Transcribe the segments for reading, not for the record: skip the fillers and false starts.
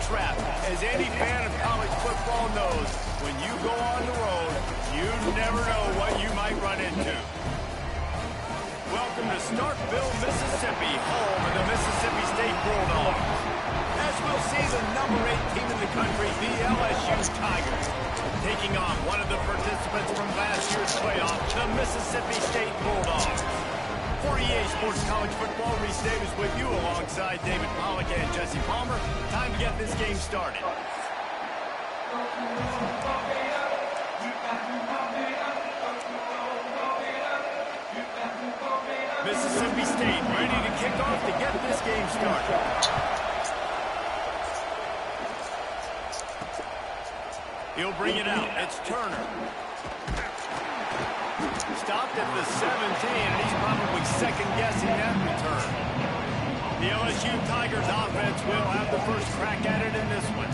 trap. As any fan of college football knows, when you go on the road, you never know what you might run into. Welcome to Starkville, Mississippi, home of the Mississippi State Bulldogs. As we'll see the number 8 team in the country, the LSU Tigers, taking on one of the participants from last year's playoff, the Mississippi State Bulldogs. For EA Sports College Football, Reese Davis with you alongside David Pollack and Jesse Palmer. Time to get this game started. Mississippi State ready to kick off to get this game started. He'll bring it out. It's Turner. Stopped at the 17, and he's probably second-guessing that return. The LSU Tigers offense will have the first crack at it in this one.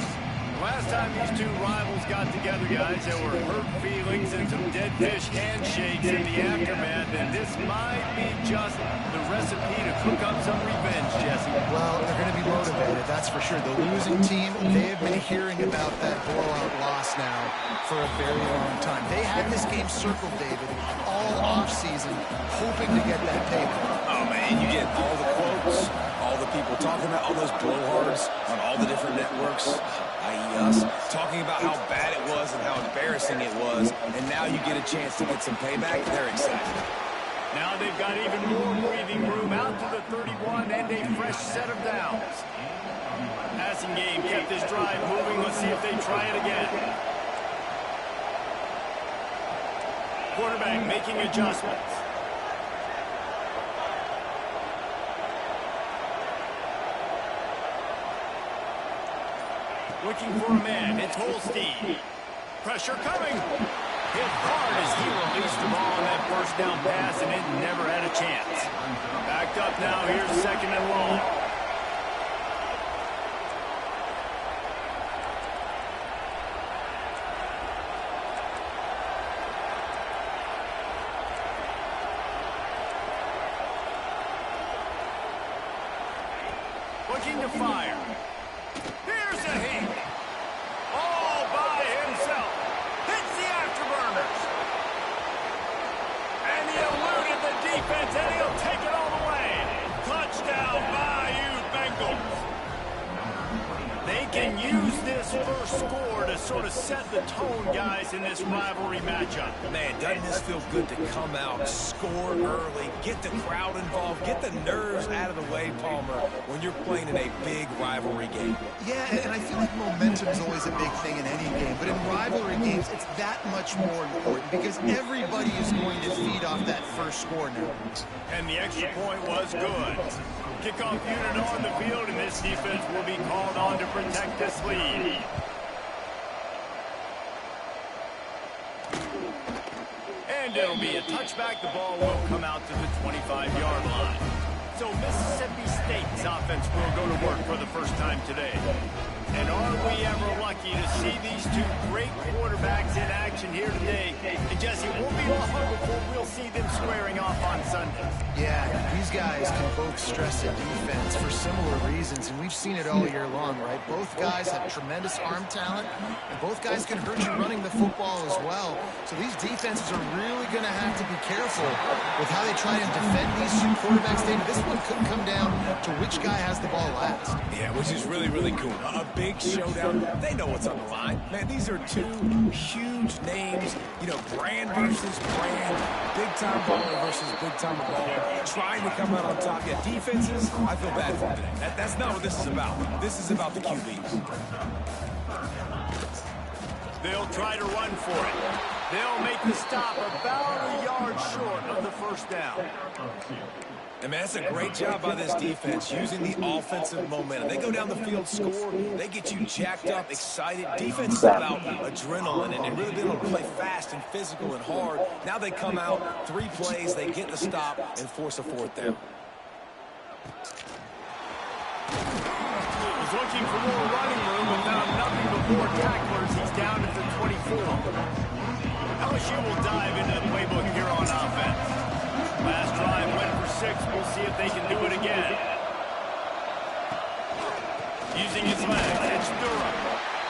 Last time these two rivals got together, guys, there were hurt feelings and some dead fish handshakes in the aftermath, and this might be just the recipe to cook up some revenge, Jesse. Well, they're going to be motivated, that's for sure. The losing team, they have been hearing about that blowout loss now for a very long time. They had this game circled, David, all offseason, hoping to get that payback. Oh, man, you get all the quotes, all the people talking about all those blowhards on all the different networks, i.e. us, talking about how bad it was and how embarrassing it was, and now you get a chance to get some payback. They're excited. Now they've got even more breathing room out to the 31 and a fresh set of downs. Passing game kept this drive moving. Let's see if they try it again. Quarterback making adjustments. Looking for a man. It's Holstein. Pressure coming. Hit hard as he released the ball on that first down pass, and it never had a chance. Backed up now. Here's second and long. Looking to fire. Here's a hit. All by himself. Hits the afterburners. And he eluded the defense, and he'll take it all the way. Touchdown, Bayou Bengals. They can use this first score to sort of set the tone, guys, in this rivalry matchup. Man, doesn't this feel good to come out, score early, get the crowd involved, get the nerves out of the way, Palmer, when you're playing in a big rivalry game? Yeah, and I feel like momentum is always a big thing in any game, but in rivalry games, it's that much more important because everybody is going to feed off that first score now. And the extra point was good. Kickoff unit on the field, and this defense will be called on to protect this lead. And it'll be a touchback. The ball will come out to the 25-yard line. So Mississippi State's offense will go to work for the first time today. And are we ever lucky to see these two great quarterbacks in action here today? And Jesse, it won't be long before we'll see them squaring off on Sunday. Yeah, these guys can both stress a defense for similar reasons, and we've seen it all year long, right? Both guys have tremendous arm talent, and both guys can hurt you running the football as well. So these defenses are really going to have to be careful with how they try and defend these two quarterbacks. David, this one could come down to which guy has the ball last. Yeah, which is really, really cool. A big showdown. They know what's on the line. Man, these are two huge names. You know, brand versus brand. Big-time baller versus big-time baller. Trying to come out on top. Yeah, defenses, I feel bad for them today. That's not what this is about. This is about the QBs. They'll try to run for it. They'll make the stop about a yard short of the first down. And, man, that's a great job by this defense, using the offensive momentum. They go down the field, score, they get you jacked up, excited. Defense is about adrenaline and really being able to play fast and physical and hard. Now they come out, 3 plays, they get the stop and force a fourth down. Was looking for more running room and found nothing but more tacklers. He's down at the 24. LSU will dive into the playbook here on offense. Last drive went for 6. We'll see if they can do it again. Using his legs, it's Durham.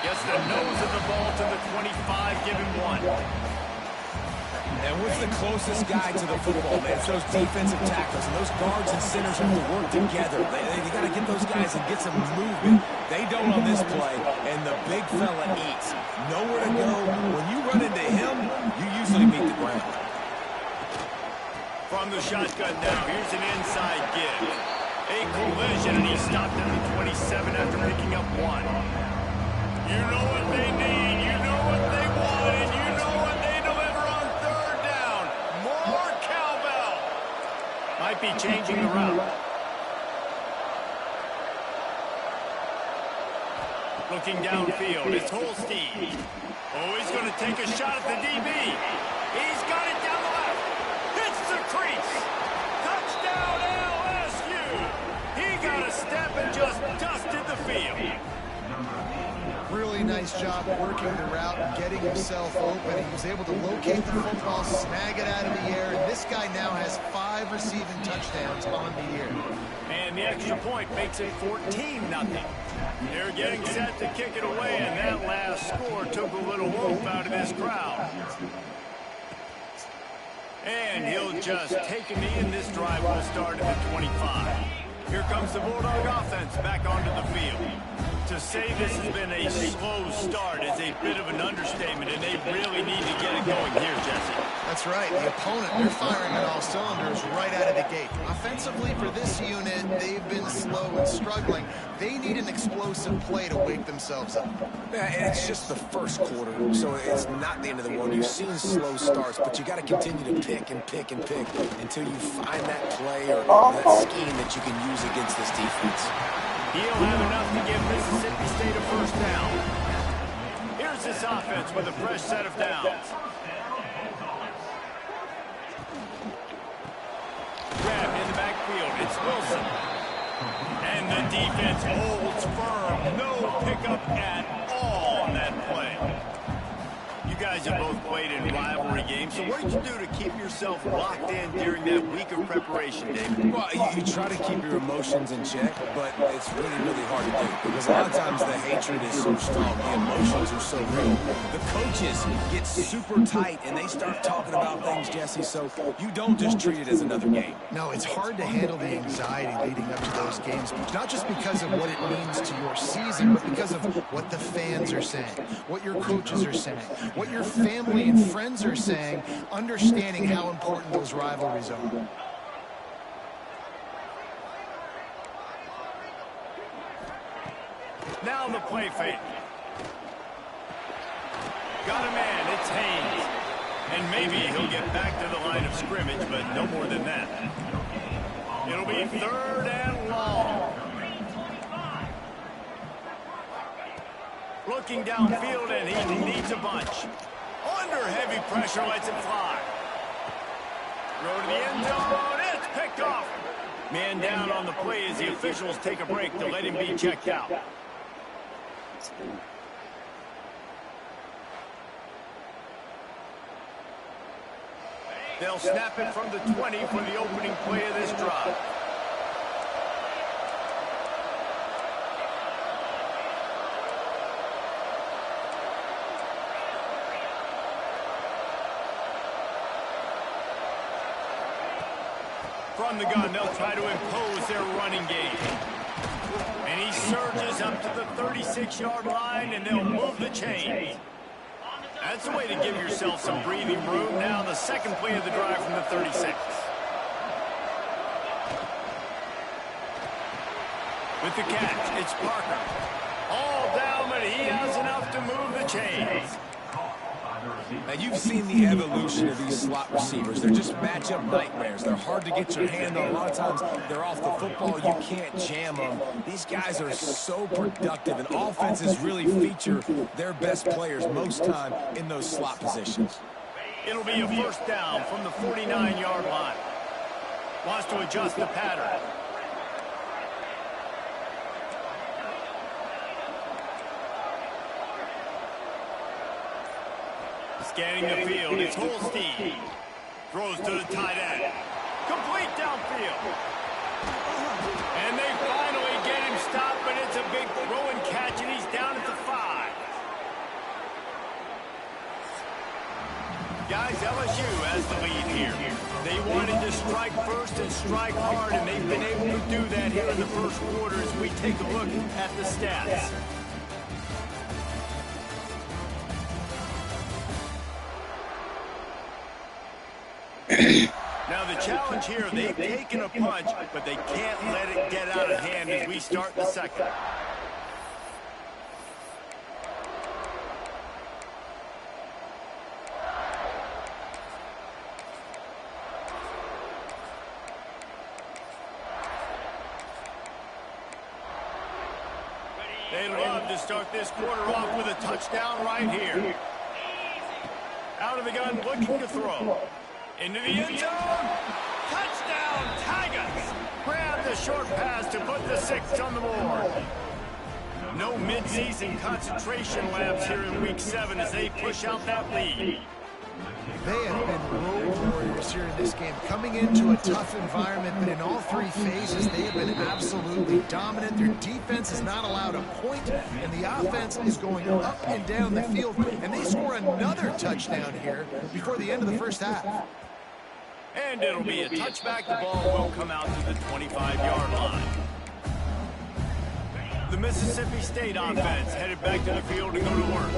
Gets the nose of the ball to the 25, give him 1. And what's the closest guy to the football, man? It's those defensive tackles, and those guards and centers have to work together. They got to get those guys and get some movement. They don't on this play, and the big fella eats. Nowhere to go. When you run into him, you usually meet the ground. From the shotgun now, here's an inside give. A collision, and he stopped at the 27 after picking up 1. You know what they need, you know what they want, and you know what they deliver on third down. More cowbell. Might be changing the route. Looking downfield, it's Holstein. Oh, he's going to take a shot at the DB. He's got it down the left. Hits the crease. Touchdown LSU. He got a step and just dusted the field. Really nice job working the route and getting himself open. He was able to locate the football, snag it out of the air, and this guy now has 5 receiving touchdowns on the year. And the extra point makes it 14-0. They're getting set to kick it away, and that last score took a little wolf out of this crowd. And he'll just take a knee, and this drive will start at the 25. Here comes the Bulldog offense back onto the field. To say this has been a slow start is a bit of an understatement, and they really need to get it going here, Jesse. That's right. The opponent, they're firing on all cylinders right out of the gate. Offensively, for this unit, they've been slow and struggling. They need an explosive play to wake themselves up. Yeah, and it's just the first quarter, so it's not the end of the world. You've seen slow starts, but you got to continue to pick and pick and pick until you find that play or that scheme that you can use against this defense. He'll have enough to give Mississippi State a first down. Here's this offense with a fresh set of downs. Grabbed in the backfield, it's Wilson. And the defense holds firm. No pickup at all on that play. You guys have both played in rivalry games, so what did you do to keep yourself locked in during that week of preparation, David? Well, you try to keep your emotions in check, but it's really, really hard to do because a lot of times the hatred is so strong, the emotions are so real. The coaches get super tight and they start talking about things, Jesse, so you don't just treat it as another game. No, it's hard to handle the anxiety leading up to those games, not just because of what it means to your season, but because of what the fans are saying, what your coaches are saying, what your family and friends are saying, understanding how important those rivalries are. Now the play fake. Got a man, it's Haynes. And maybe he'll get back to the line of scrimmage, but no more than that. It'll be 3rd and long. Looking downfield, and he needs a bunch. Under heavy pressure, lets it fly. Throw to the end zone, it's picked off. Man down on the play as the officials take a break to let him be checked out. They'll snap it from the 20 for the opening play of this drive. From the gun, they'll try to impose their running game. And he surges up to the 36-yard line, and they'll move the chains. That's a way to give yourself some breathing room. Now the second play of the drive from the 36. With the catch, it's Parker. All down, but he has enough to move the chains. Now, you've seen the evolution of these slot receivers. They're just matchup nightmares. They're hard to get your hand on. A lot of times, they're off the football. You can't jam them. These guys are so productive, and offenses really feature their best players most time in those slot positions. It'll be a first down from the 49-yard line. Wants to adjust the pattern. Scanning the field, it's Holstein. Throws to the tight end. Complete downfield. And they finally get it Time stop, but it's a big throw and catch, and he's down at the 5. Guys, LSU has the lead here. They wanted to strike first and strike hard, and they've been able to do that here in the first quarter as we take a look at the stats. Now the challenge here, they've taken a punch, but they can't let it get out of hand as we start the second. They love to start this quarter off with a touchdown right here. Out of the gun, looking to throw. Into the end zone. Touchdown, Tigers. Grab the short pass to put the 6 on the board. No mid-season concentration labs here in Week 7 as they push out that lead. They have been road warriors here in this game, coming into a tough environment, but in all 3 phases, they have been absolutely dominant. Their defense is not allowed a point, and the offense is going up and down the field, and they score another touchdown here before the end of the first half. And it'll be a touchback. The ball will come out to the 25-yard line. The Mississippi State offense headed back to the field to go to work.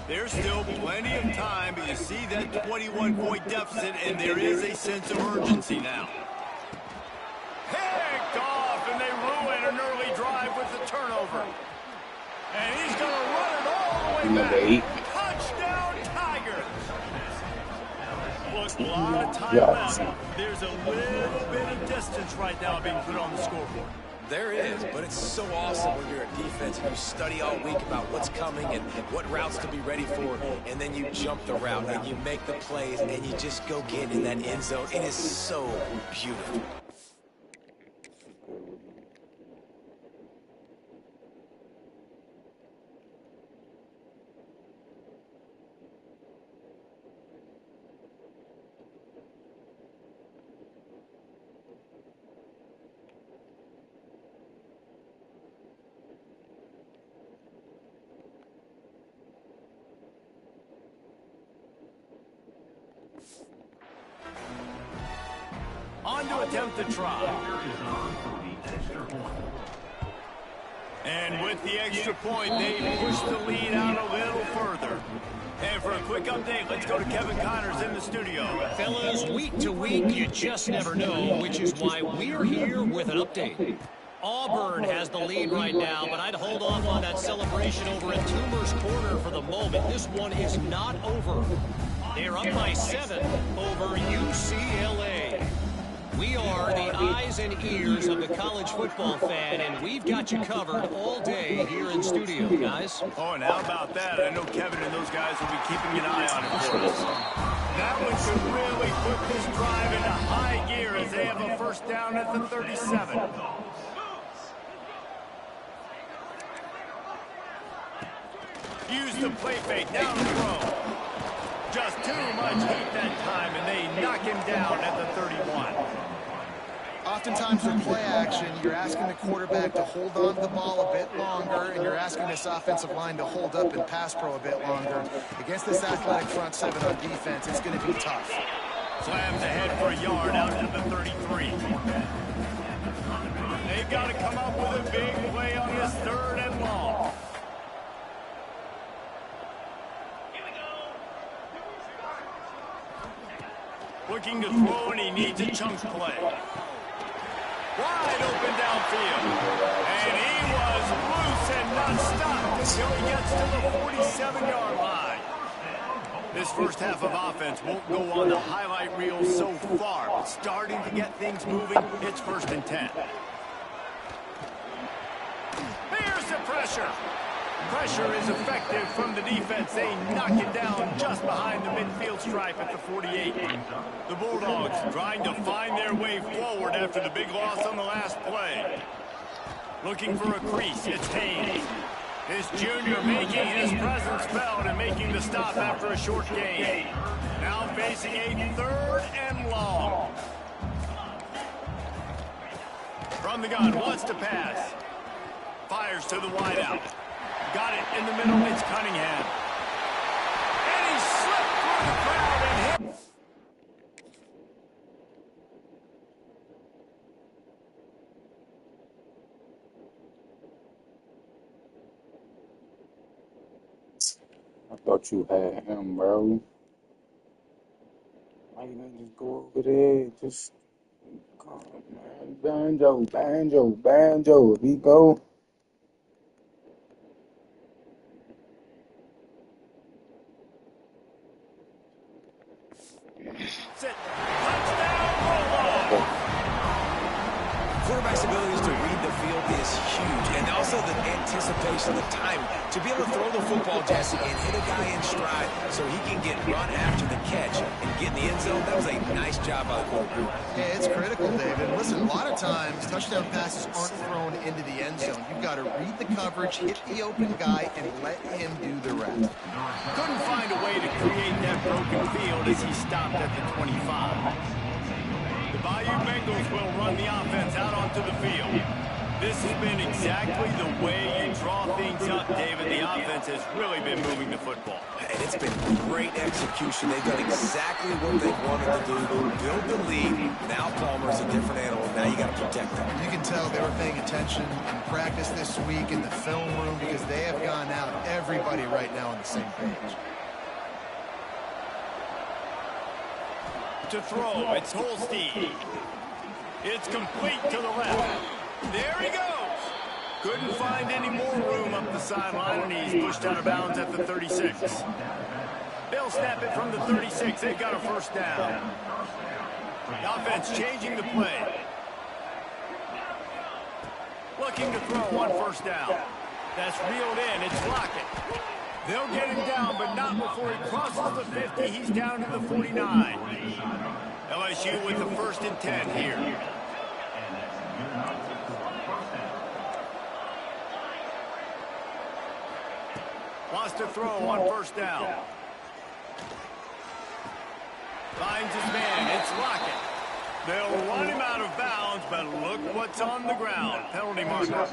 There's still plenty of time, but you see that 21-point deficit, and there is a sense of urgency now. Picked off, and they ruin an early drive with the turnover. And he's going to run it all the way back. Touchdown, Tigers! Look, a lot of time left. There's a little bit of distance right now being put on the scoreboard. There is, but it's so awesome when you're a defense and you study all week about what's coming and what routes to be ready for, and then you jump the route and you make the plays and you just go get in that end zone. It is so beautiful. On to attempt to try. And with the extra point, they push the lead out a little further. And for a quick update, let's go to Kevin Connors in the studio. Fellas, week to week, you just never know, which is why we're here with an update. Auburn has the lead right now, but I'd hold off on that celebration over at Toomer's Corner for the moment. This one is not over. They're up by 7 over UCLA. We are the eyes and ears of the college football fan, and we've got you covered all day here in studio, guys. Oh, and how about that? I know Kevin and those guys will be keeping an eye on it for us. That one could really put this drive into high gear as they have a first down at the 37. Use the play fake, down the throw. Just too much heat that time, and they knock him down at the 31. Oftentimes with play action, you're asking the quarterback to hold on to the ball a bit longer, and you're asking this offensive line to hold up in pass pro a bit longer. Against this athletic front 7 on defense, it's going to be tough. Slams ahead for a yard out to the 33. They've got to come up with a big play on this 3rd and long. Looking to throw, and he needs a chunk play. Wide open downfield. And he was loose and not stopped until he gets to the 47-yard line. This first half of offense won't go on the highlight reel so far, but starting to get things moving, it's 1st and 10. Here's the pressure. Pressure is effective from the defense. They knock it down just behind the midfield stripe at the 48. The Bulldogs trying to find their way forward after the big loss on the last play. Looking for a crease, it's Haynes. This junior making his presence felt and making the stop after a short gain. Now facing a 3rd and long. From the gun, wants to pass. Fires to the wideout. Got it in the middle. It's Cunningham. And he slipped through the crowd and hit. I thought you had him, bro. Why you not just go over there? Just come on, man. Banjo. If he go. Quarterback's abilities to read the field is huge, and also the anticipation, the time to be able to throw the football, Jesse, and hit a guy in stride so he can get run after the catch and get in the end zone. That was a nice job by the quarterback. Yeah, it's critical, David. Listen, a lot of times touchdown passes aren't thrown into the end zone. You've got to read the coverage, hit the open guy, and let him do the rest. Couldn't find a way to create that broken field as he stopped at the 25. The Bayou Bengals will run the offense out onto the field. This has been exactly the way you draw things up, David. The offense has really been moving the football. And it's been great execution. They've done exactly what they wanted to do. Build the lead. Now Palmer's a different animal. Now you got to protect them. You can tell they were paying attention in practice this week in the film room because they have gone out, everybody right now on the same page. To throw, it's Holstein. It's complete to the left. There he goes. Couldn't find any more room up the sideline, and he's pushed out of bounds at the 36. They'll snap it from the 36. They've got a first down. The offense changing the play. Looking to throw on first down. That's reeled in. It's Lockett. They'll get him down, but not before he crosses the 50. He's down to the 49. LSU with the 1st and 10 here. Wants to throw on first down. Finds his man. It's Lockett. They'll run him out of bounds, but look what's on the ground. Penalty marker.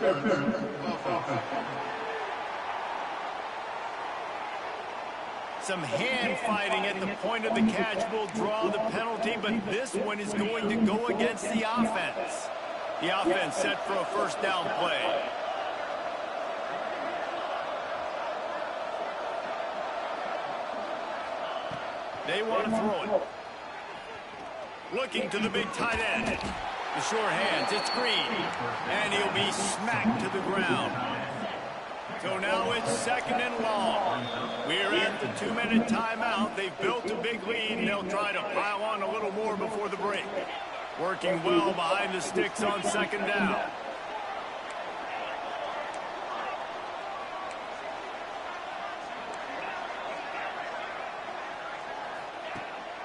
Some hand fighting at the point of the catch will draw the penalty, but this one is going to go against the offense. The offense set for a first down play. They want to throw it. Looking to the big tight end. The short hands, it's Green. And he'll be smacked to the ground. So now it's 2nd and long. We're at the 2-minute timeout. They've built a big lead, and they'll try to pile on a little more before the break. Working well behind the sticks on 2nd down.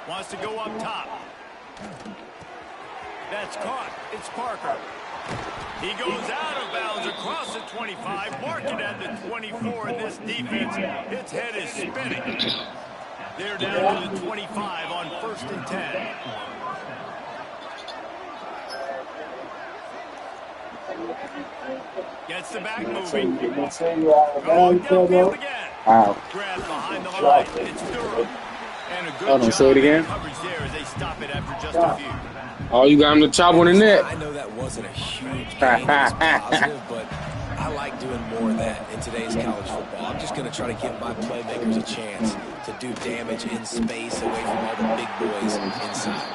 Wants to go up top. That's caught. It's Parker. He goes out of bounds across the 25, mark it at the 24, and this defense, its head is spinning. They're down to the 25 on 1st and 10. Gets the back moving. Going downfield again. Grab behind the line. It's Durham. And a good job in coverage there as they stop it after just a few. Oh, you got him to chop on the net. I know that wasn't a huge game, it was positive, but I like doing more of that in today's college football. I'm just going to try to give my playmakers a chance to do damage in space away from all the big boys inside.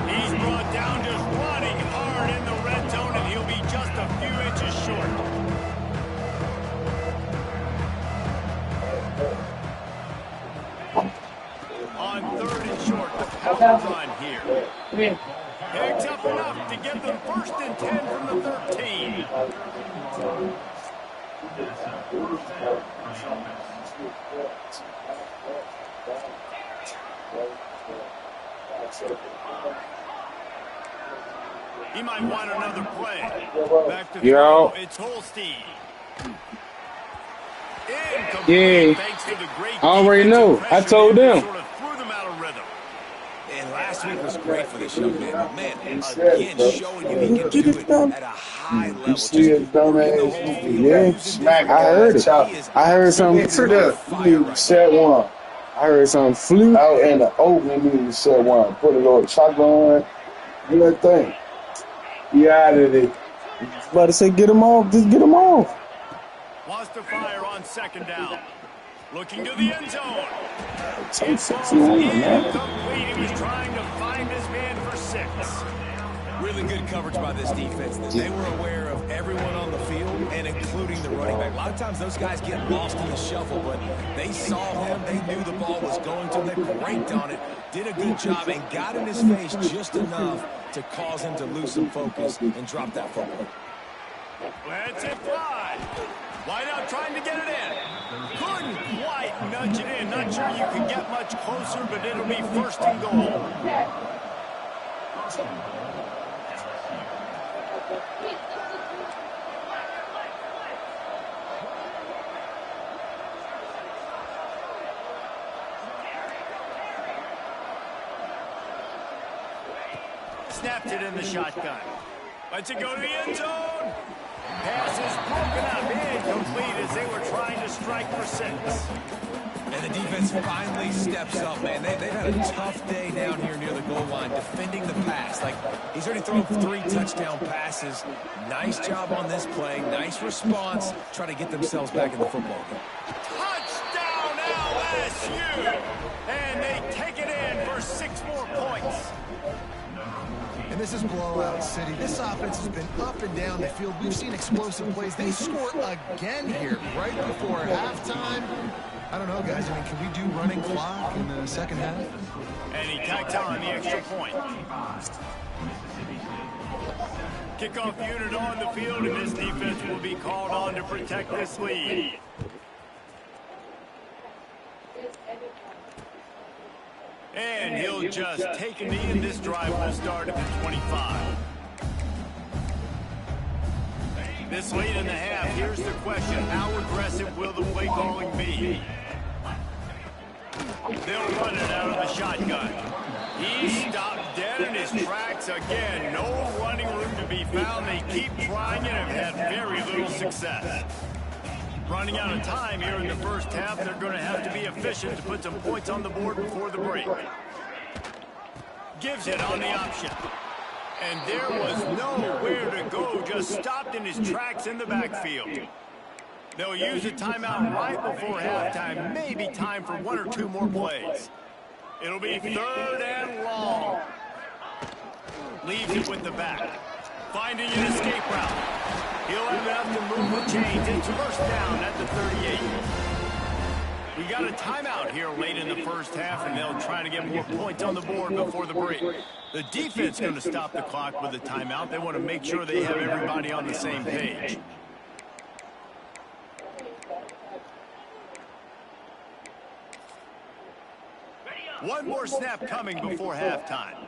He's brought down just running hard in the red zone, and he'll be just a few inches short. On 3rd and short, the power run here. Picks up enough to get them 1st and 10 from the 13. He might want another play. Back to throw. It's Holstein. Yeah, I already know. I told them. And last week was great for this young man. Man, again, showing you he can do it at a high high level. You see his dumb ass? Yeah, Smack. I heard it. I heard something. You need to set one. I heard something flew out in the open. You need to set one. Put a little shotgun. Do that thing. He out of it. About to say, get him off. Just get him off. Lost to fire on second down. Looking to the end zone. It's incomplete. He was trying to find his man for 6. Really good coverage by this defense. They were aware of everyone on the field, and including the running back. A lot of times those guys get lost in the shuffle, but they saw him. They knew the ball was going to them. They cranked on it, did a good job, and got in his face just enough to cause him to lose some focus and drop that football. Let's it fly. Wide out trying to get it in. Couldn't quite nudge it in. Not sure you can get much closer, but it'll be first and goal. Snapped it in the shotgun. Lets it go to the end zone. Pass is broken up. Incomplete as they were trying to strike for 6. And the defense finally steps up, man. They've had a tough day down here near the goal line defending the pass. Like, he's already thrown 3 touchdown passes. Nice job on this play. Nice response. Try to get themselves back in the football game. Touchdown LSU! And they take it in for 6 more points. And this is blowout city. This offense has been up and down the field. We've seen explosive plays. They score again here right before halftime. I don't know, guys. I mean, can we do running clock in the second half? And he tacks on the extra point. Kickoff unit on the field, and this defense will be called on to protect this lead. And he'll just take a knee, and this drive will start at the 25. This late in the half, here's the question. How aggressive will the play calling be? They'll run it out of the shotgun. He stopped dead in his tracks again. No running room to be found. They keep trying it and have had very little success. Running out of time here in the first half, they're going to have to be efficient to put some points on the board before the break. Gives it on the option. And there was nowhere to go, just stopped in his tracks in the backfield. They'll use a timeout right before halftime, maybe time for 1 or 2 more plays. It'll be 3rd and long. Leaves it with the back. Finding an escape route. He'll have enough to move the chains. It's first down at the 38. We got a timeout here late in the first half, and they'll try to get more points on the board before the break. The defense is going to stop the clock with a timeout. They want to make sure they have everybody on the same page. One more snap coming before halftime.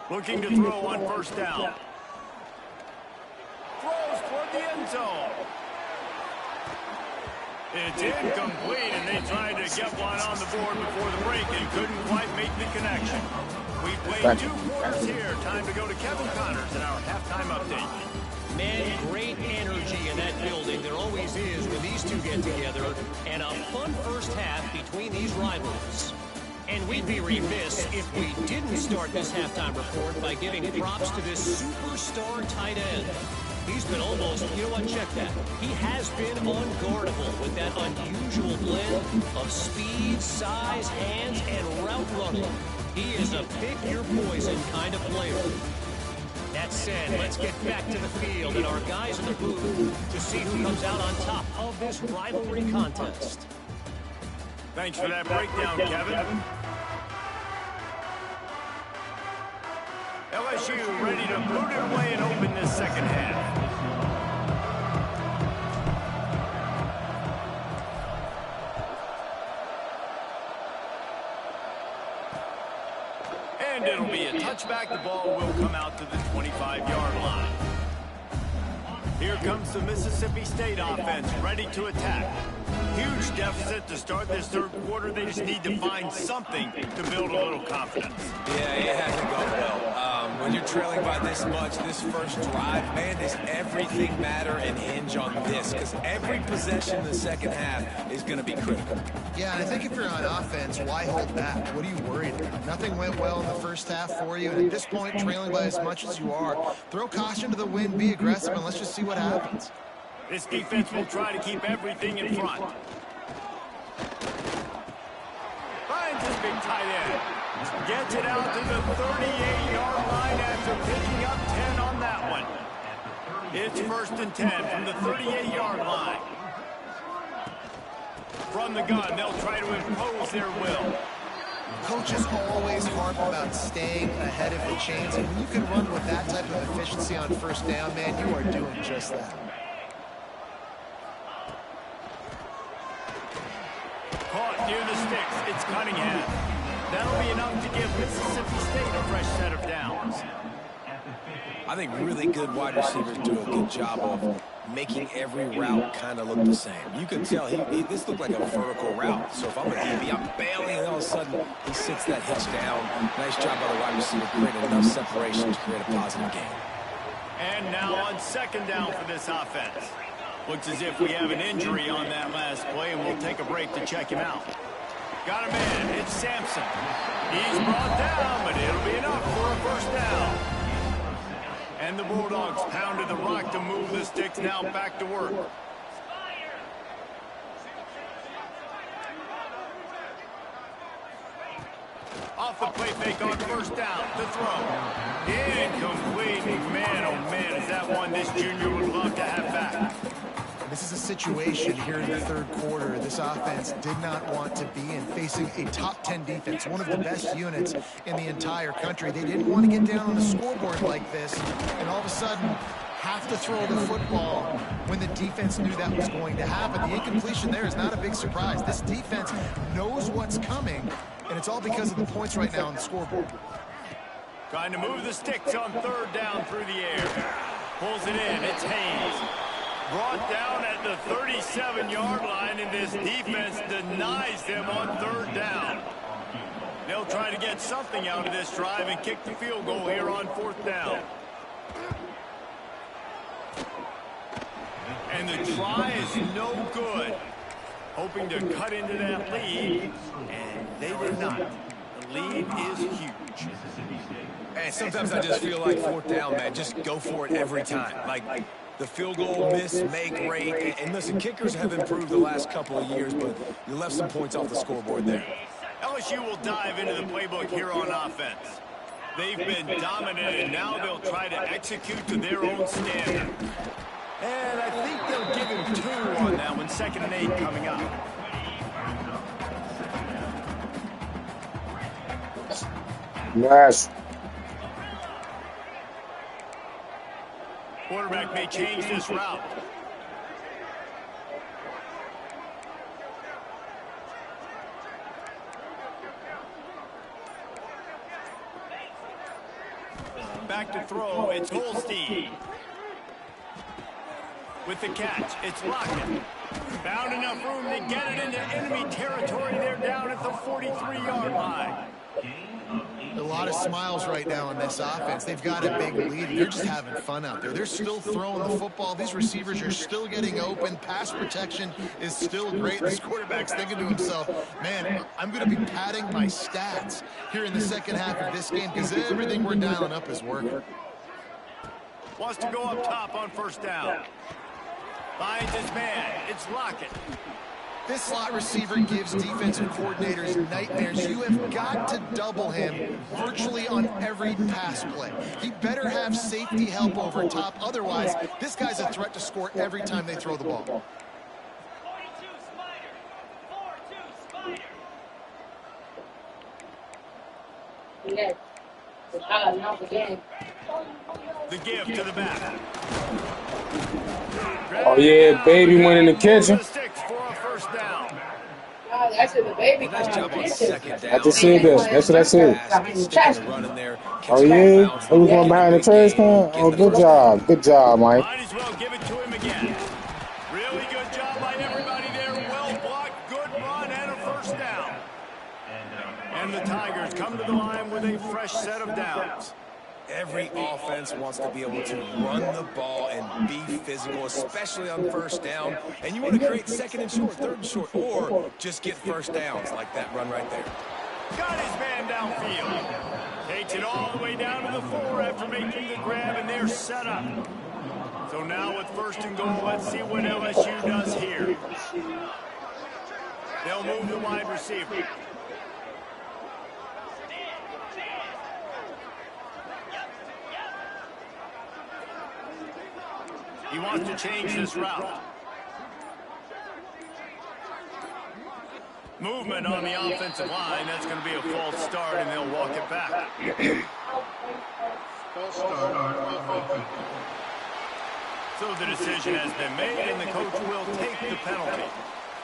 Looking to throw on first down. Throws toward the end zone. It's incomplete, and they tried to get one on the board before the break and couldn't quite make the connection. We played 2 quarters here. Time to go to Kevin Connors in our halftime update. Man, great energy in that building. There always is when these two get together. And a fun first half between these rivals. And we'd be remiss if we didn't start this halftime report by giving props to this superstar tight end. He's been almost, you know what, check that. He has been unguardable with that unusual blend of speed, size, hands, and route running. He is a pick-your-poison kind of player. That said, let's get back to the field and our guys in the booth to see who comes out on top of this rivalry contest. Thanks for that breakdown, Kevin. LSU ready to boot it away and open this second half. And it'll be a touchback. The ball will come out to the 25-yard line. Here comes the Mississippi State offense ready to attack. Huge deficit to start this third quarter. They just need to find something to build a little confidence. Yeah, it hasn't gone well. When you're trailing by this much, this first drive, man, does everything matter and hinge on this? Because every possession in the second half is going to be critical. Yeah, and I think if you're on offense, why hold back? What are you worried about? Nothing went well in the first half for you, and at this point, trailing by as much as you are, throw caution to the wind, be aggressive, and let's just see what happens. This defense will try to keep everything in front. Finds his big tight end. Gets it out to the 38-yard line after picking up 10 on that one. It's 1st and 10 from the 38-yard line. From the gun, they'll try to impose their will. Coaches always harp about staying ahead of the chains, and when you can run with that type of efficiency on first down, man, you are doing just that. Caught near the sticks. It's Cunningham. That'll be enough to give Mississippi State a fresh set of downs. I think really good wide receivers do a good job of making every route kind of look the same. You can tell this looked like a vertical route. So if I'm an DB, I'm bailing, and all of a sudden he sits that hitch down. Nice job by the wide receiver, creating enough separation to create a positive gain. And now on 2nd down for this offense. Looks as if we have an injury on that last play, and we'll take a break to check him out. Got him in. It's Sampson. He's brought down, but it'll be enough for a first down. And the Bulldogs pounded the rock to move the sticks. Now back to work. Off the play fake on 1st down. The throw. Incomplete. Man, oh man, is that one this junior would love to have back. This is a situation here in the third quarter this offense did not want to be in, facing a top 10 defense, one of the best units in the entire country. They didn't want to get down on the scoreboard like this, and all of a sudden have to throw the football when the defense knew that was going to happen. The incompletion there is not a big surprise. This defense knows what's coming, and it's all because of the points right now on the scoreboard. Trying to move the sticks on 3rd down through the air. Pulls it in. It's Hayes. Brought down at the 37-yard line, and this defense denies them on 3rd down. They'll try to get something out of this drive and kick the field goal here on 4th down. And the try is no good. Hoping to cut into that lead, and they did not. The lead is huge. And sometimes I just feel like 4th down, man, just go for it every time. Like, the field goal miss, make rate. And listen, kickers have improved the last couple of years, but you left some points off the scoreboard there. LSU will dive into the playbook here on offense. They've been dominant, and now they'll try to execute to their own standard. And I think they'll give him 2 on that one. 2nd and 8 coming up. Nice. Quarterback may change this route. Back to throw, it's Holstein. With the catch, it's Lockett. Found enough room to get it into enemy territory. They're down at the 43-yard line. A lot of smiles right now on this offense. They've got a big lead. They're just having fun out there. They're still throwing the football. These receivers are still getting open. Pass protection is still great. This quarterback's thinking to himself, man, I'm going to be padding my stats here in the second half of this game because everything we're dialing up is working. Wants to go up top on 1st down. Finds his man. It's Lockett. This slot receiver gives defensive coordinators nightmares. You have got to double him virtually on every pass play. He better have safety help over top. Otherwise, this guy's a threat to score every time they throw the ball. Yeah. The give to the back. Oh, yeah, baby went in the kitchen. That's the baby. Nice job on 2nd down. I just said that. That's what I said. Running there. Oh, yeah? It was going behind the trash can? Oh, good job. Good job, Mike. Might as well give it to him again. Really good job by everybody there. Well blocked. And the Tigers come to the line with a fresh set of downs. Every offense wants to be able to run the ball and be physical, especially on first down. And you want to create second and short, third and short, or just get first downs like that run right there. Got his man downfield. Takes it all the way down to the 4 after making the grab, and they're set up. So now with first and goal, let's see what LSU does here. They'll move the wide receiver. He wants to change this route. Movement on the offensive line. That's going to be a false start, and they'll walk it back. So the decision has been made, and the coach will take the penalty.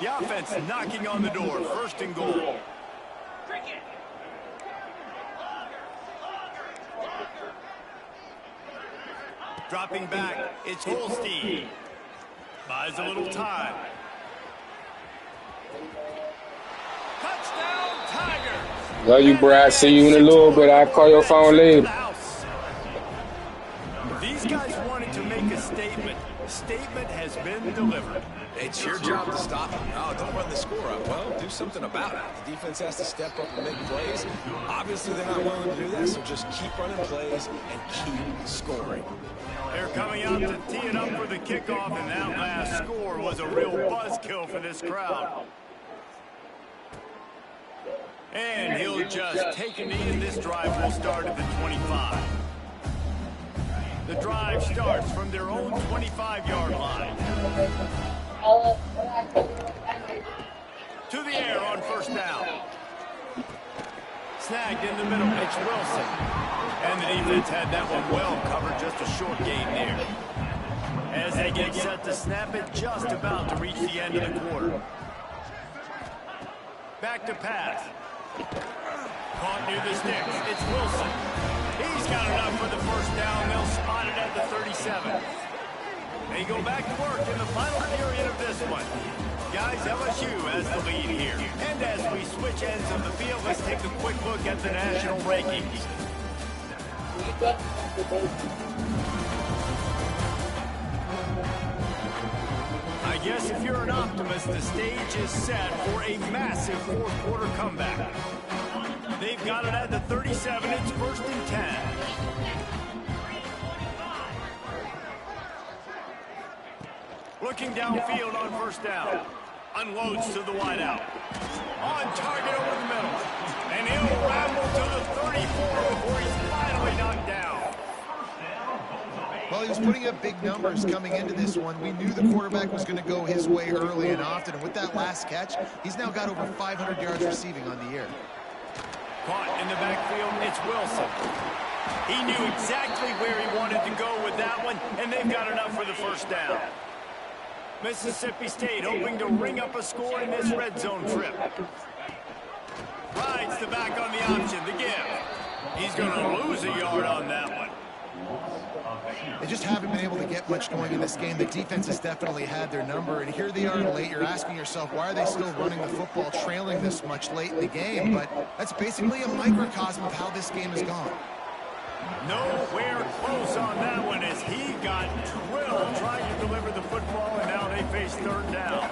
The offense knocking on the door. First and goal. Dropping back, it's Holstein. Buys a little time. Touchdown, Tigers! Love you, Brad. See you in a little bit. I'll call your phone later. These guys wanted to make a statement. Statement has been delivered. It's your job to stop them. Oh, don't run the score up. Well, do something about it. The defense has to step up and make plays. Obviously, they're not willing to do that, so just keep running plays and keep scoring. They're coming out to tee it up for the kickoff, and that last score was a real buzzkill for this crowd. And he'll just take a knee, and this drive will start at the 25. The drive starts from their own 25-yard line. To the air on first down. Snagged in the middle, it's Wilson. And the defense had that one well covered, just a short gain there. As they get set to snap it, just about to reach the end of the quarter. Back to pass. Caught near the sticks, it's Wilson. He's got enough for the first down. They'll spot it at the 37. They go back to work in the final period of this one. Guys, LSU has the lead here. And as we switch ends of the field, let's take a quick look at the national rankings. I guess if you're an optimist, the stage is set for a massive fourth-quarter comeback. They've got it at the 37. It's first and 10. Looking downfield on first down. Unloads to the wideout. On target over the middle. And he'll ramble to the 34 before he's finally knocked down. Well, he was putting up big numbers coming into this one. We knew the quarterback was going to go his way early and often. And with that last catch, he's now got over 500 yards receiving on the year. Caught in the backfield, it's Wilson. He knew exactly where he wanted to go with that one, and they've got enough for the first down. Mississippi State hoping to ring up a score in this red zone trip. Rides the back on the option, the give. He's going to lose a yard on that one. They just haven't been able to get much going in this game. The defense has definitely had their number, and here they are late. You're asking yourself, why are they still running the football, trailing this much late in the game? But that's basically a microcosm of how this game has gone. Nowhere close on that one as he got drilled trying to deliver the football, and now they face third down.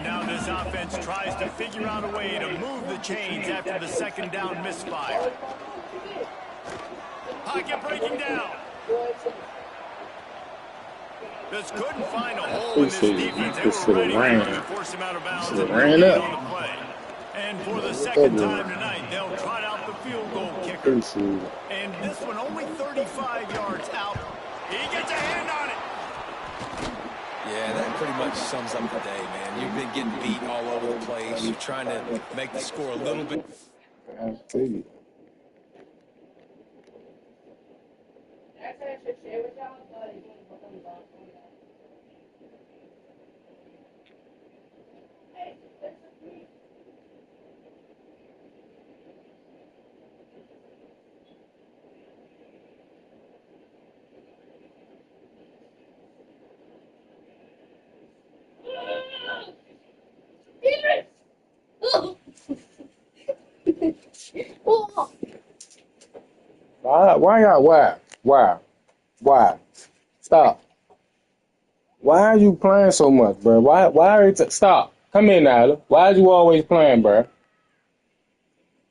Now this offense tries to figure out a way to move the chains after the second down misfire. Pocket breaking down. Just couldn't find a hole in this defense. They were ready to force him out of bounds and on the play. And for the second time tonight, they'll trot out the field goal kicker. And this one only 35 yards out. He gets a hand on it. Yeah, that pretty much sums up the day, man. You've been getting beat all over the place. You're trying to make the score a little bit. Why y'all? Why? Stop. Why are you playing so much, bro? Why are you stop? Come in, Nyla. Why are you always playing, bro?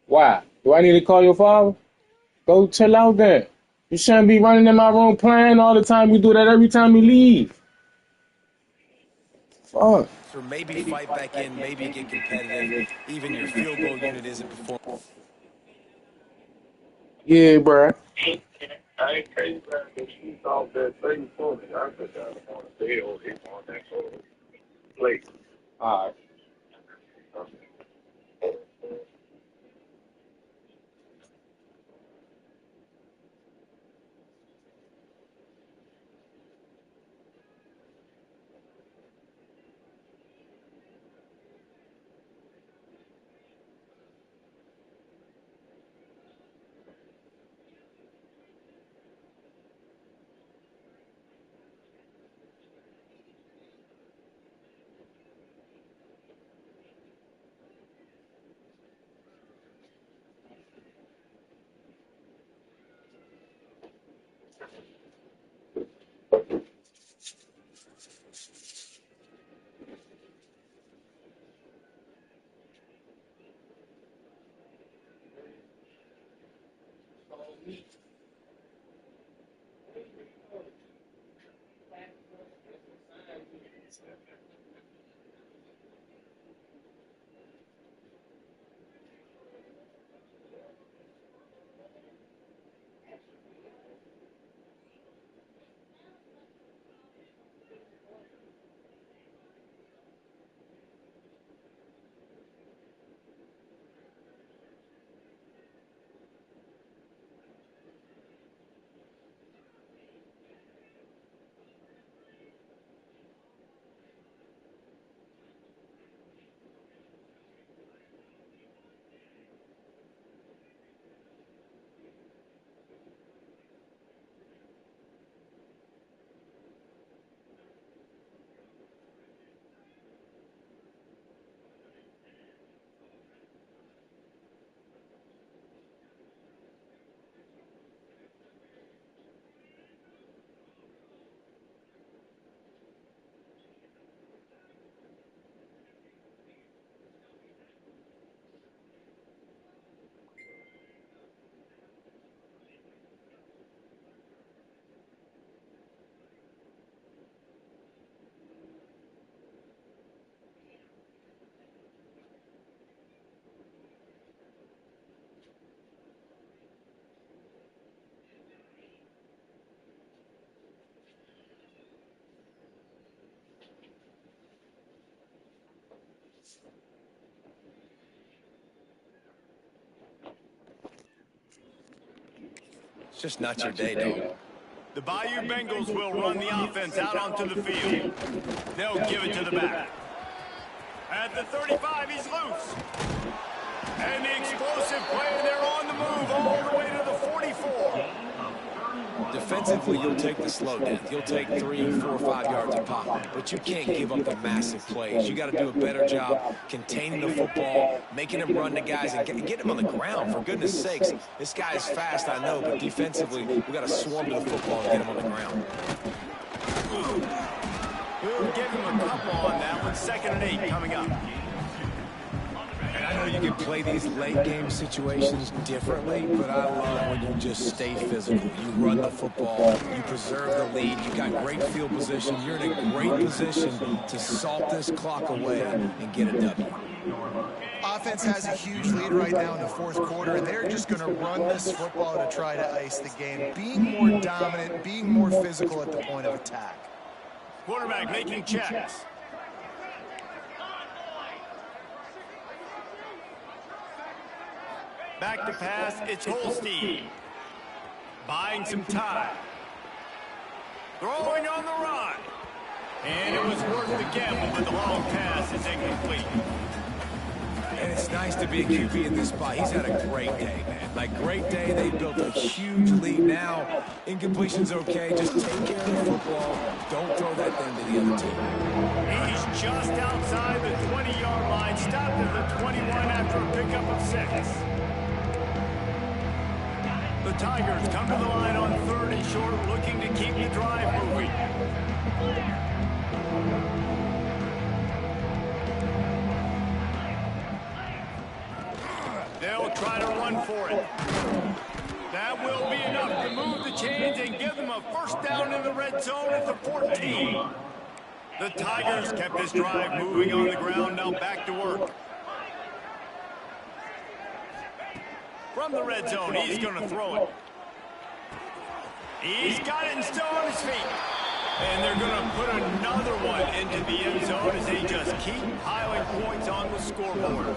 Why? Do I need to call your father? Go chill out then. You shouldn't be running in my room playing all the time. You do that every time you leave. Fuck. Or maybe fight back in, maybe get competitive. Even your field goal unit isn't performing. Yeah, bro. I ain't crazy about the she's off that thing for me. I just want to stay on him on that sort of plate. All right. It's just not your day, dog. The Bayou Bengals will run the offense out onto the field. They'll give it to the back. At the 35, he's loose. And the explosive play, and they're on the move all the way to the 44. Defensively, you'll take the slow death. You'll take 3, 4, 5 yards of pop, but you can't give up the massive plays. You got to do a better job containing the football, making them run the guys, and get them on the ground. For goodness sakes, this guy is fast, I know, but defensively, we got to swarm to the football and get him on the ground. We'll give him a couple on that one. 2nd and 8 coming up. And I know you can play these late game situations differently, but I love when you just stay physical. You run the football, you preserve the lead, you got great field position, you're in a great position to salt this clock away and get a W. Offense has a huge lead right now in the 4th quarter, and they're just going to run this football to try to ice the game, being more dominant, being more physical at the point of attack. Quarterback making checks. Back to pass, it's Holstein. Buying some time. Throwing on the run. And it was worth the gamble, but the long pass is incomplete. And it's nice to be a QB in this spot. He's had a great day, man. Like, great day. They built a huge lead now. Incompletion's okay. Just take care of the football. Don't throw that thing to the other team. He's just outside the 20-yard line. Stopped at the 21 after a pickup of 6. The the Tigers come to the line on 3rd and short, looking to keep the drive moving. They'll try to run for it. That will be enough to move the chains and give them a first down in the red zone at the 14. The Tigers kept this drive moving on the ground, now back to work. From the red zone, he's going to throw it. He's got it and still on his feet. And they're going to put another one into the end zone as they just keep piling points on the scoreboard.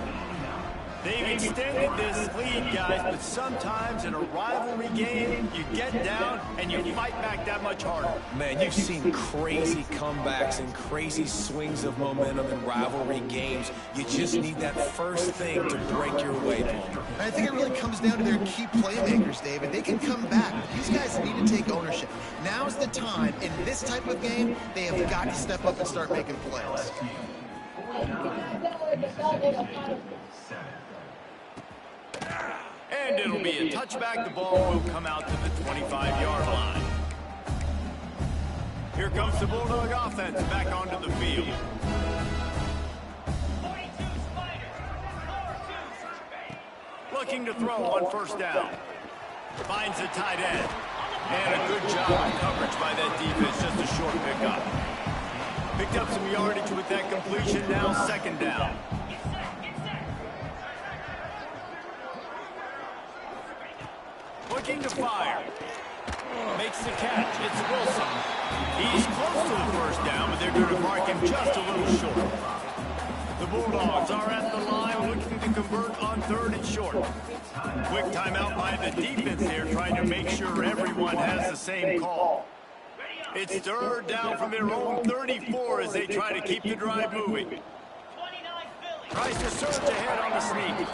They've extended this lead, guys, but sometimes in a rivalry game, you get down and you fight back that much harder. Man, you've seen crazy comebacks and crazy swings of momentum in rivalry games. You just need that first thing to break your way, Paul. I think it really comes down to their key playmakers, David. They can come back, but these guys need to take ownership. Now's the time. In this type of game, they have got to step up and start making plays. And it'll be a touchback. The ball will come out to the 25-yard line. Here comes the Bulldog offense back onto the field. Looking to throw on first down. Finds the tight end. And a good job of coverage by that defense. Just a short pickup. Picked up some yardage with that completion. Now 2nd down. Looking to fire. Makes the catch. It's Wilson. He's close to the first down, but they're going to mark him just a little short. The Bulldogs are at the line looking to convert on 3rd and short. Quick timeout by the defense here, trying to make sure everyone has the same call. It's 3rd down from their own 34 as they try to keep the drive moving. Tries to surge ahead on the sneak.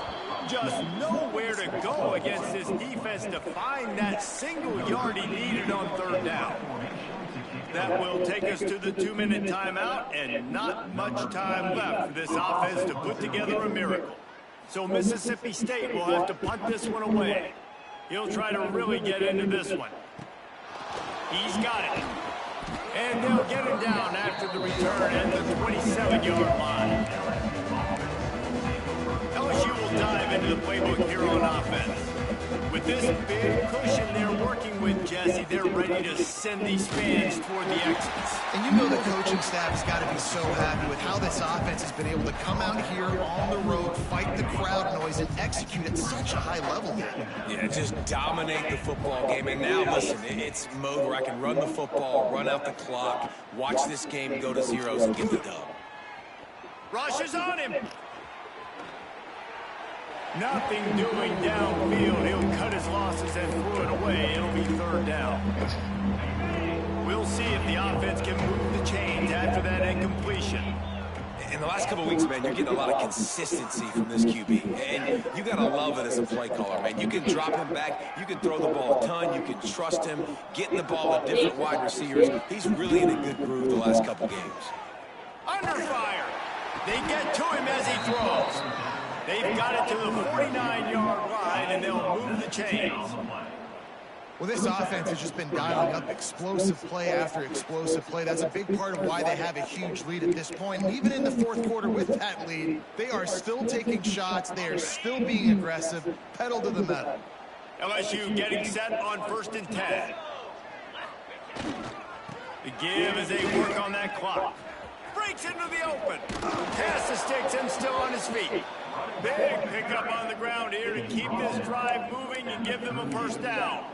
Just nowhere to go against this defense to find that single yard he needed on 3rd down. That will take us to the 2-minute timeout, and not much time left for this offense to put together a miracle. So Mississippi State will have to punt this one away. He'll try to really get into this one. He's got it. And they'll get him down after the return at the 27-yard line. LSU will dive into the playbook here on offense. With this big cushion they're working with, Jesse, they're ready to send these fans toward the exits. And you know the coaching staff has got to be so happy with how this offense has been able to come out here on the road, fight the crowd noise, and execute at such a high level. Yeah, just dominate the football game. And now, listen, it's mode where I can run the football, run out the clock, watch this game go to zeros and get the dub. Rush is on him. Nothing doing downfield. He'll cut his losses and throw it away. It'll be 3rd down. We'll see if the offense can move the chains after that incompletion. In the last couple of weeks, man, you're getting a lot of consistency from this QB. And you got to love it as a play caller, man. You can drop him back. You can throw the ball a ton. You can trust him, getting the ball to different wide receivers. He's really in a good groove the last couple games. Under fire. They get to him as he throws. They've got it to the 49-yard line, and they'll move the chains. Well, this offense has just been dialing up explosive play after explosive play. That's a big part of why they have a huge lead at this point. And even in the 4th quarter with that lead, they are still taking shots. They are still being aggressive, pedal to the metal. LSU getting set on 1st and 10. The give as they work on that clock. Breaks into the open. Pass the sticks and still on his feet. Big pickup on the ground here to keep this drive moving and give them a first down.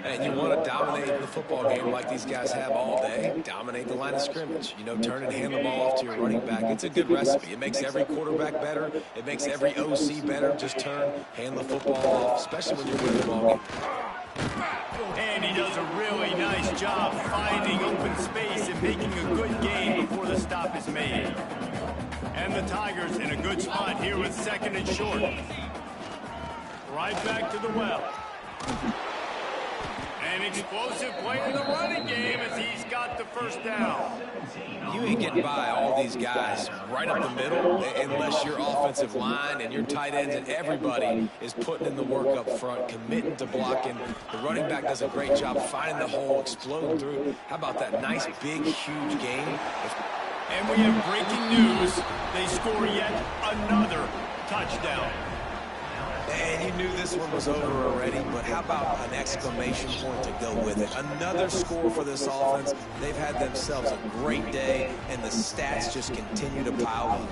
And you want to dominate the football game like these guys have all day. Dominate the line of scrimmage. You know, turn and hand the ball off to your running back. It's a good recipe. It makes every quarterback better. It makes every OC better. Just turn, hand the football off, especially when you're winning the ball game. And he does a really nice job finding open space and making a good game before the stop is made. And the Tigers in a good spot here with 2nd and short. Right back to the well. An explosive play in the running game as he's got the first down. You ain't getting by all these guys right up the middle unless your offensive line and your tight ends and everybody is putting in the work up front, committing to blocking. The running back does a great job finding the hole, exploding through. How about that nice, big, huge game? And we have breaking news. They score yet another touchdown. And you knew this one was over already, but how about an exclamation point to go with it? Another score for this offense. They've had themselves a great day, and the stats just continue to pile up.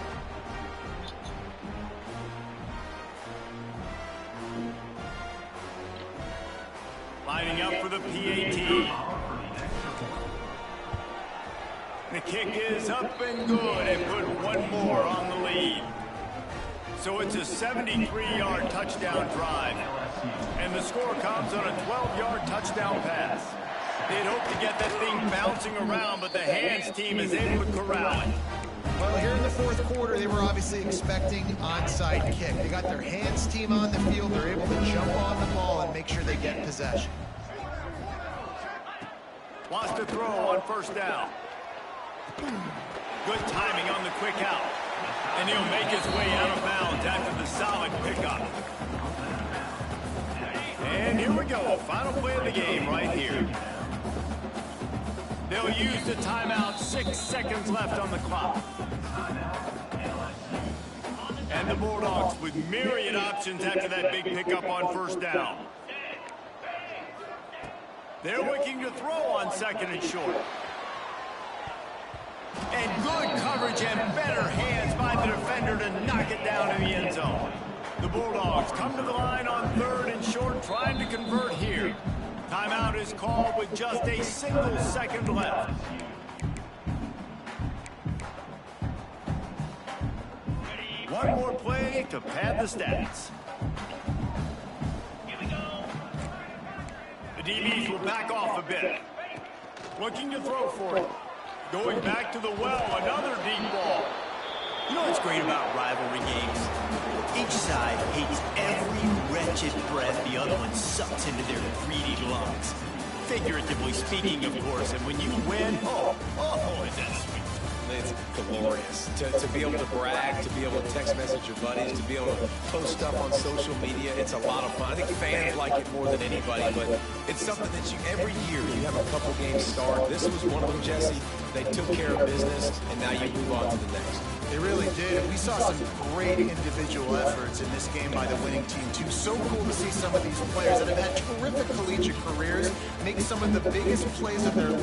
Lining up for the PAT. The kick is up and good and put one more on the lead. So it's a 73-yard touchdown drive. And the score comes on a 12-yard touchdown pass. They'd hoped to get that thing bouncing around, but the hands team is able to corral it. Well, here in the fourth quarter, they were obviously expecting onside kick. They got their hands team on the field. They're able to jump on the ball and make sure they get possession. Wants to throw on first down. Good timing on the quick out. And he'll make his way out of bounds after the solid pickup. And here we go. Final play of the game right here. They'll use the timeout. 6 seconds left on the clock. And the Bulldogs with myriad options after that big pickup on first down. They're looking to throw on second and short. And good coverage and better hands by the defender to knock it down in the end zone. The Bulldogs come to the line on third and short, trying to convert here. Timeout is called with just a single second left. One more play to pad the stats. The DBs will back off a bit. Looking to throw for it. Going back to the well, another deep ball. You know what's great about rivalry games? Each side hates every wretched breath the other one sucks into their greedy lungs. Figuratively speaking, of course, and when you win, oh, is that sweet. It's glorious to be able to brag, to be able to text message your buddies, to be able to post stuff on social media. It's a lot of fun. I think fans like it more than anybody, but it's something that you every year you have a couple games start. This was one of them, Jesse. They took care of business, and now you move on to the next. They really did. We saw some great individual efforts in this game by the winning team, too. So cool to see some of these players that have had terrific collegiate careers make some of the biggest plays of their life.